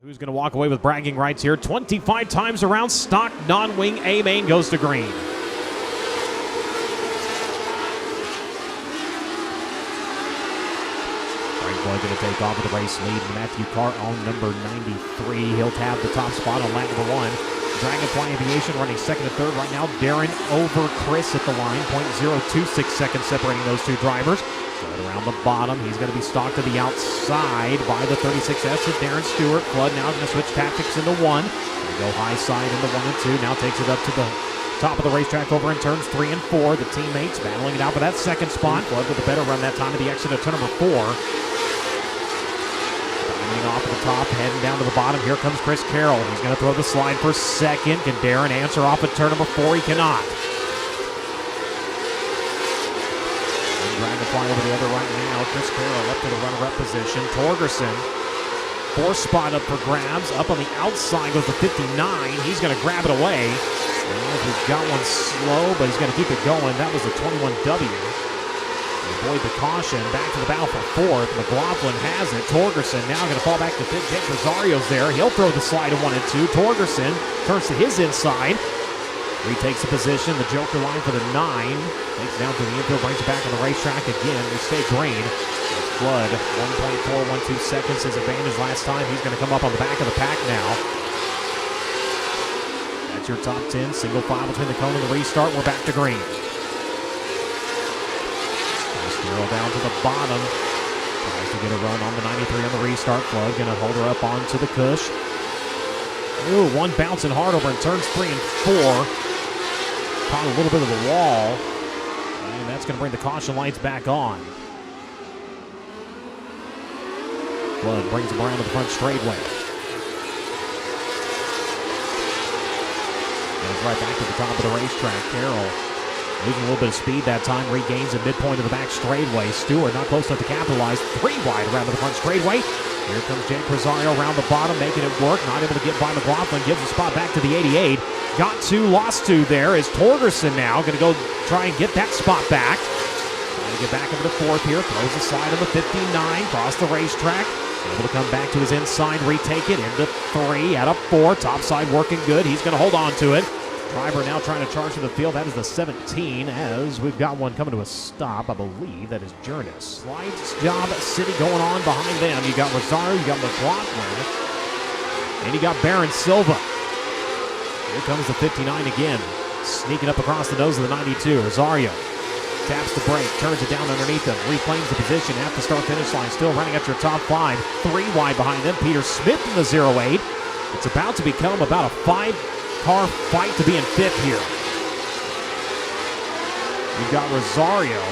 Who's going to walk away with bragging rights here? 25 times around, stock non-wing A main goes to green. Floyd going to take off with the race lead. Matthew Carr on number 93. He'll have the top spot on lap number 1. Dragonfly Aviation running second and third right now. Darren over Chris at the line. 0.026 seconds separating those two drivers. Flood around the bottom. He's going to be stalked to the outside by the 36S of Darren Stewart. Flood now going to switch tactics into 1. Going to go high side into 1 and 2. Now takes it up to the top of the racetrack over in turns 3 and 4. The teammates battling it out for that second spot. Flood with a better run that time at the exit of turn number 4. Off at the top, heading down to the bottom. Here comes Chris Carroll. He's going to throw the slide for second. Can Darren answer off at turn number 4? He cannot. Dragonfly over the other right now. Chris Carroll up to the runner-up position. Torgerson, 4th spot up for grabs. Up on the outside goes the 59. He's going to grab it away. He's got one slow, but he's going to keep it going. That was the 21W. Avoid the caution, back to the battle for 4th. McLaughlin has it. Torgerson now going to fall back to 5th. Jake Rosario's there. He'll throw the slide in 1 and 2. Torgerson turns to his inside. Retakes the position. The Joker line for the 9. Takes it down to the infield, brings it back on the racetrack again. We stay green. Flood, 1.412 seconds his advantage last time. He's going to come up on the back of the pack now. That's your top 10. Single file between the cone and the restart. We're back to green. Carroll down to the bottom. Tries to get a run on the 93 on the restart. Flood going to hold her up onto the cush. Ooh, one bouncing hard over in turns 3 and 4. Caught a little bit of the wall. And that's going to bring the caution lights back on. Flood brings him around to the front straightaway. Goes right back to the top of the racetrack. Carroll losing a little bit of speed that time, regains the midpoint of the back straightaway. Stewart not close enough to capitalize. 3 wide around to the front straightaway. Here comes Jake Rosario around the bottom, making it work. Not able to get by McLaughlin. Gives the spot back to the 88. Got 2, lost 2 there. Is Torgerson now going to go try and get that spot back. Trying to get back into the 4th here. Throws the slide on the 59. Across the racetrack. Able to come back to his inside, retake it into 3, out of 4. Top side working good. He's going to hold on to it. Driver now trying to charge to the field. That is the 17 as we've got one coming to a stop. I believe that is Journeys. Slides Job City going on behind them. You got Rosario, you got McLaughlin, and you got Baron Silva. Here comes the 59 again. Sneaking up across the nose of the 92. Rosario taps the brake, turns it down underneath them, reclaims the position at the start-finish line. Still running at your top 5. 3 wide behind them. Peter Smith in the 08. It's about to become about a 5-car fight to be in 5th here. You've got Rosario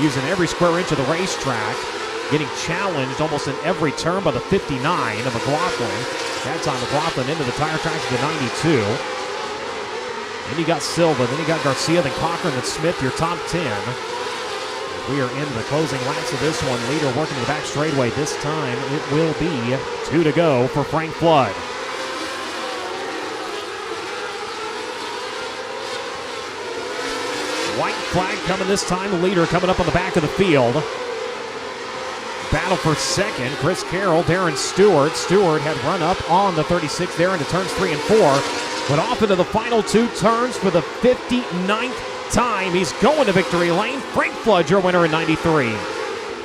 using every square inch of the racetrack, getting challenged almost in every turn by the 59 of McLaughlin. That time McLaughlin into the tire tracks of the 92. Then you got Silva, then you got Garcia, then Cochran, then Smith, your top 10. We are into the closing laps of this one. Leader working the back straightaway. This time it will be 2 to go for Frank Flood. White flag coming this time. The leader coming up on the back of the field. Battle for second. Chris Carroll, Darren Stewart. Stewart had run up on the 36 there into turns 3 and 4. But off into the final 2 turns for the 59th time. He's going to victory lane. Frank Flood, your winner in 93.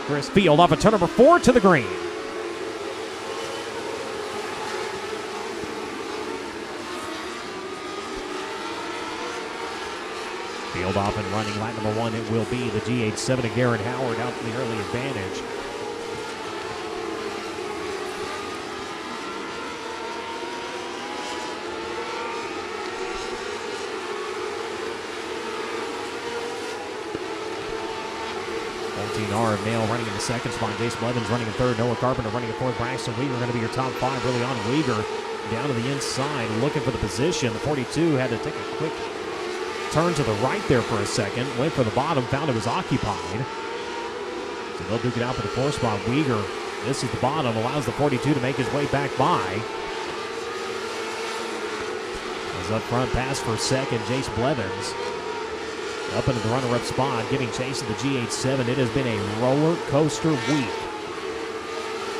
Chris Field off at turn number 4 to the green. Field off and running lap number 1. It will be the GH7 of Garrett Howard out for the early advantage. R of Nail running in the 2nd spot. Jason Blevins running in 3rd. Noah Carpenter running in 4th. Braxton Weaver going to be your top 5 early on. Weaver down to the inside looking for the position. The 42 had to take a quick turn to the right there for a second. Went for the bottom. Found it was occupied. So they'll duke it out for the 4th spot. Weaver, this is the bottom. Allows the 42 to make his way back by. As up front pass for second. Jace Blevins up into the runner-up spot, giving chase to the GH7. It has been a roller coaster week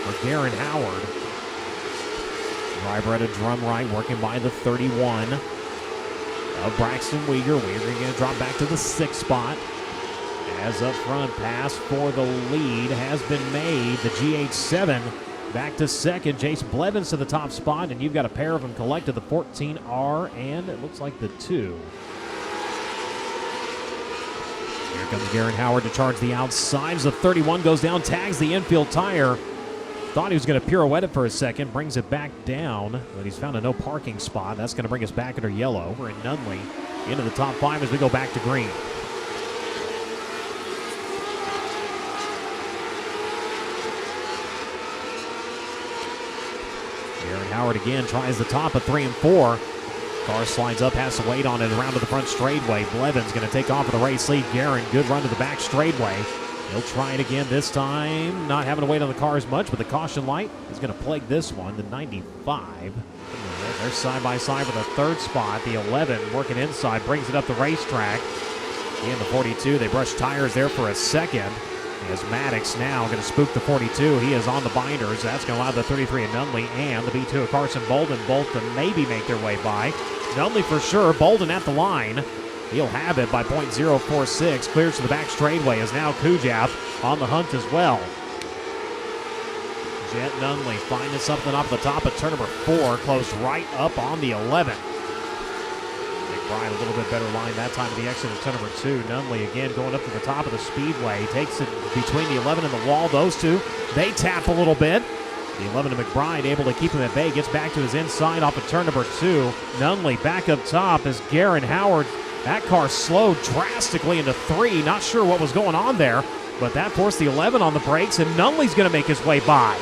for Garrett Howard. Driver at a drum right, working by the 31 of Braxton Weegar. Weegar going to drop back to the 6th spot. As up front, pass for the lead has been made. The GH7 back to 2nd. Jace Blevins to the top spot, and you've got a pair of them collected, the 14R and it looks like the 2. Here comes Garen Howard to charge the outsides. The 31 goes down, tags the infield tire. Thought he was going to pirouette it for a second, brings it back down, but he's found a no parking spot. That's going to bring us back under yellow. We're in Nunley into the top 5 as we go back to green. Garen Howard again tries the top of 3 and 4. Car slides up, has to wait on it around to the front straightaway. Blevins going to take off with the race lead. Garen, good run to the back straightaway. He'll try it again this time. Not having to wait on the car as much, but the caution light is going to plague this one. The 95. They're side by side for the 3rd spot. The 11 working inside, brings it up the racetrack. In the 42, they brush tires there for a second. As Maddox now going to spook the 42. He is on the binders. That's going to allow the 33 of Nunley and the B2 of Carson Bolden both to maybe make their way by. Nunley for sure. Bolden at the line. He'll have it by .046. Clears to the back straightaway as now Kujaf on the hunt as well. Jet Nunley finding something off the top of turn number 4. Close right up on the 11. McBride a little bit better line that time at the exit of turn number 2. Nunley again going up to the top of the speedway. Takes it between the 11 and the wall. Those two, they tap a little bit. The 11 of McBride able to keep him at bay. Gets back to his inside off of turn number 2. Nunley back up top as Garen Howard. That car slowed drastically into 3. Not sure what was going on there, but that forced the 11 on the brakes, and Nunley's going to make his way by.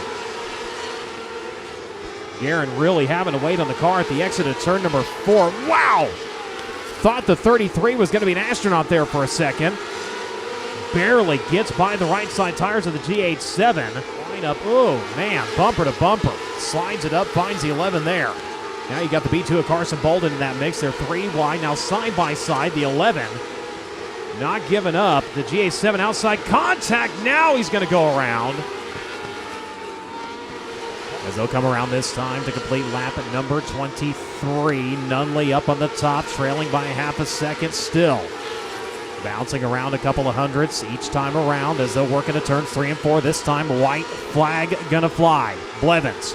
Garen really having to wait on the car at the exit of turn number 4. Wow! Thought the 33 was going to be an astronaut there for a second. Barely gets by the right side tires of the GH7. Line up, oh man, bumper to bumper. Slides it up, finds the 11 there. Now you got the B2 of Carson Bolden in that mix. They're 3 wide. Now side by side, the 11 not giving up. The GH7 outside contact. Now he's going to go around. As they'll come around this time to complete lap at number 23. Nunley up on the top, trailing by half a second still. Bouncing around a couple of hundredths each time around as they'll work into turns 3 and 4. This time, white flag gonna fly. Blevins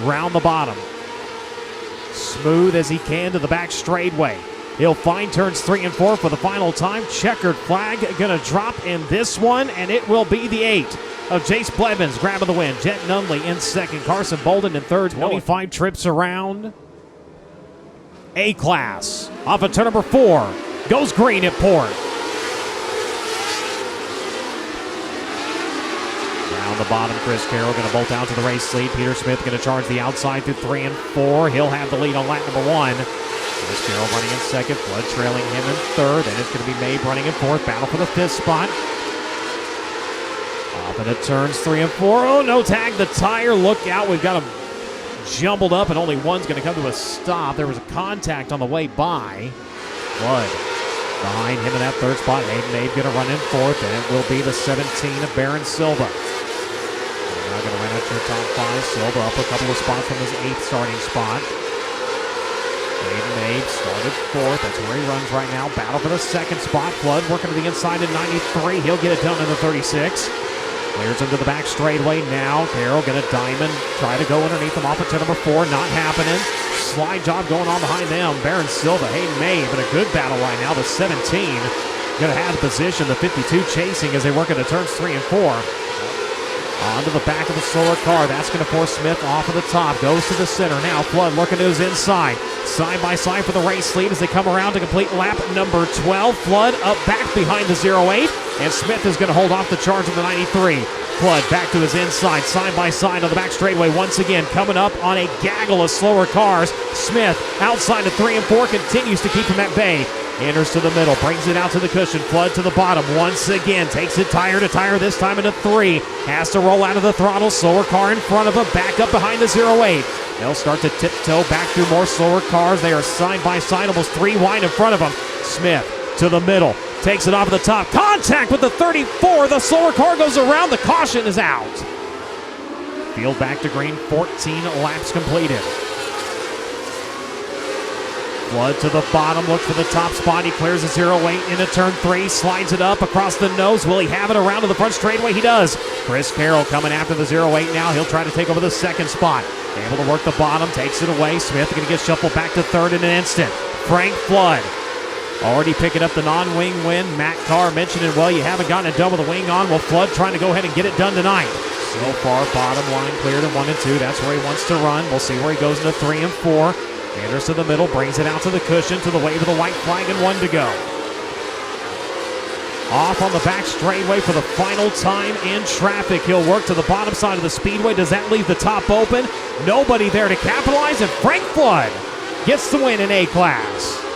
round the bottom. Smooth as he can to the back straightaway. He'll find turns 3 and 4 for the final time. Checkered flag gonna drop in this one, and it will be the 8 of Jace Blevins grabbing the win. Jet Nunley in 2nd. Carson Bolden in 3rd. 25 trips around. A-Class off of turn number 4. Goes green at port. Down the bottom, Chris Carroll going to bolt out to the race lead. Peter Smith going to charge the outside through 3 and 4. He'll have the lead on lap number 1. Chris Carroll running in 2nd. Flood trailing him in 3rd. And it's going to be Mabe running in 4th. Battle for the 5th spot. Off into turns 3 and 4. Oh, no tag. The tire. Look out. We've got him jumbled up, and only one's going to come to a stop. There was a contact on the way by. Flood behind him in that 3rd spot. Hayden Mabe going to run in 4th, and it will be the 17 of Baron Silva. They're now going to run out your top 5. Silva up a couple of spots from his 8th starting spot. Hayden Mabe started 4th. That's where he runs right now. Battle for the 2nd spot. Flood working to the inside in 93. He'll get it done in the 36. Clears into the back straightaway now. Carroll going to diamond. Try to go underneath them off of turn number 4. Not happening. Slide job going on behind them. Baron Silva, Hayden Mabe in a good battle right now. The 17 going to have the position. The 52 chasing as they work into turns 3 and 4. Onto the back of the slower car. That's going to force Smith off of the top. Goes to the center. Now Flood looking to his inside. Side by side for the race lead as they come around to complete lap number 12. Flood up back behind the 08. And Smith is going to hold off the charge of the 93. Flood back to his inside. Side by side on the back straightaway once again. Coming up on a gaggle of slower cars. Smith outside of 3 and 4 continues to keep him at bay. Enters to the middle, brings it out to the cushion. Flood to the bottom once again. Takes it tire to tire, this time into 3. Has to roll out of the throttle. Slower car in front of him. Back up behind the 08. They'll start to tiptoe back through more slower cars. They are side by side, almost 3 wide in front of them. Smith to the middle. Takes it off the top. Contact with the 34. The slower car goes around. The caution is out. Field back to green. 14 laps completed. Flood to the bottom, looks for the top spot. He clears a 0-8 into turn 3, slides it up across the nose. Will he have it around to the front straightaway? He does. Chris Carroll coming after the 0-8 now. He'll try to take over the second spot. Able to work the bottom, takes it away. Smith going to get shuffled back to third in an instant. Frank Flood already picking up the non-wing win. Matt Carr mentioning, well, you haven't gotten it done with the wing on. Well, Flood trying to go ahead and get it done tonight. So far, bottom line cleared in 1 and 2. That's where he wants to run. We'll see where he goes into 3 and 4. Anders to the middle, brings it out to the cushion, to the wave of the white flag, and 1 to go. Off on the back straightaway for the final time in traffic. He'll work to the bottom side of the speedway. Does that leave the top open? Nobody there to capitalize, and Frank Flood gets the win in A-Class.